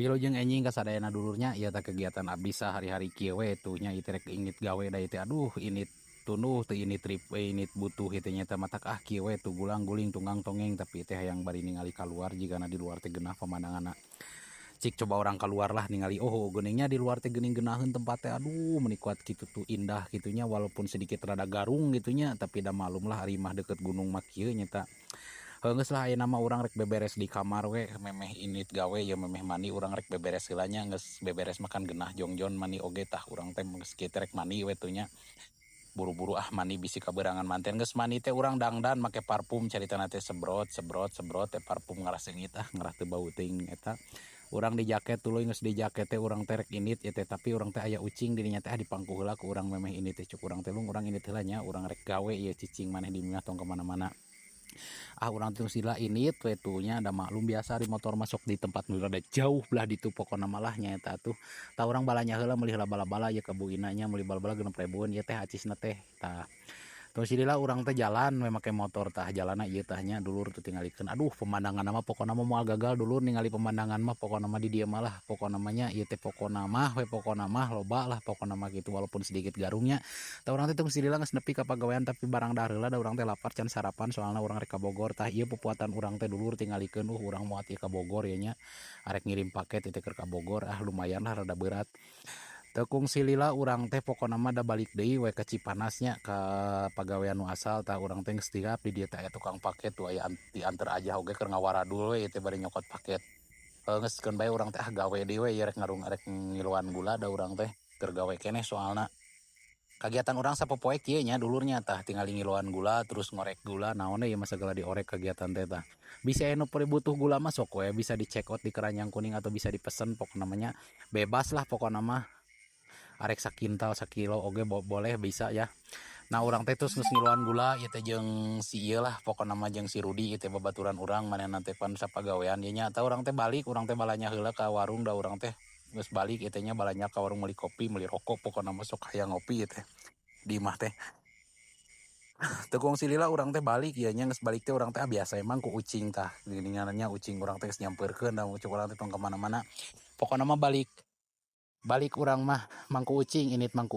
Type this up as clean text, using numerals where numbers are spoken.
Wilujeng enjing kasadayana dulurnya ieu teh kegiatan abdi sehari-hari kieu we tuh nya ieu rek init gawe da ieu teh aduh init tunduh teu init trip init butuh ieu nya teh matak kieu we tuh gulang-guling tunggang tongeng tapi teh hayang bari ningali kaluar jigana di luar teh geunah pemandanganna. Cik coba orang keluar lah ningali oh geuningnya di luar teh geuning geunaheun tempatnya aduh meuni kuat kitu tuh indah gitunya walaupun sedikit rada garung gitunya tapi da malum lah ari mah deket gunung mah kieu nya tah. Geus lah ayeuna mah urang rek beberes di kamar we memeh init gawe ya memeh mani urang rek beberes heula nya geus beberes makan genah jongjon mani oge tah urang teh geus kieu rek mani we tuh nya buru-buru mani bisi kaberangan manten geus mani teh urang dangdan make parfum caritana teh sebrot sebrot sebrot teh parfum ngaraseungit ngarah teu bau teuing eta urang di jaket tuluy geus di jaket teh urang teh rek init ieu teh tapi urang teh aya ucing dirinya teh dipangku heula ku urang memeh init teh cuk urang teh lung urang init heula nya urang rek gawe ieu cicing maneh di mimah tong ka mana-mana. Urang teh sila init we tuh nya da maklum biasa di motor masuk di tempat nu rada jauh belah ditu pokona malah nya eta tuh tah urang balanya heula meuli heula bala-bala ieu ka buina nya meuli bala-bala 60.000-an ieu teh acisna teh tah. Terus silila urang teh jalan we make motor tah jalanna ieu tah nya dulur teu tingalikeun aduh pemandangan mah pokona mah moal gagal dulur ningali pemandangan mah pokona mah di dieu mah lah pokona mah nya ieu teh pokona mah we pokona mah loba lah pokona mah gitu walaupun sedikit garungnya tah urang teh tong silila geus nepi ka pagawean tapi barang da heula da urang teh lapar can sarapan soalna urang rek ka Bogor tah ieu pupuatan urang teh dulur tingalikeun urang moal ieu ka Bogor ya nya arek ngirim paket teh keur ka Bogor lumayan lah rada berat. Tekung silila urang teh pokona mah da balik deui we ka Cipanasnya ka pagawean nu asal tah urang teh geus tingap di dieu teh aya tukang paket tuh aya dianter aja oge keur ngawaradul we teh bari nyokot paket. Geus keun bae urang teh gawe deui we rek ngarung rek ngiluan gula da urang teh keur gawe keneh soalna kagiatan urang sapopoe kieu nya dulurnya tah tinggal ngiluan gula terus ngorek gula naon ieu mah sagala diorek kegiatan teh tah. Bisa anu butuh gula mah sok we bisa di check out di Keranjang Kuning atau bisa dipesen pokona namanya bebas lah pokona mah. Arek sakintal sakilo oge boleh bisa ya. Nah urang teh terus ngiluan gula ieu teh jeung si ieu lah pokona mah jeung si Rudi ieu teh babaturan urang manehna teh pan sapagawean ieu nya tah urang teh balik urang teh balanya heula ka warung da urang teh geus balik ieu teh nya balanya ka warung meuli kopi meuli rokok pokona mah sok hayang ngopi ieu teh di imah teh. Tekung silila urang teh balik ieu nya geus balik teh urang teh biasa emang ku ucing tah geuninganna ucing urang teh geus nyampeurkeun da ucing urang teh tong ka mana-mana pokona mah balik urang mah mangku ucing init mangku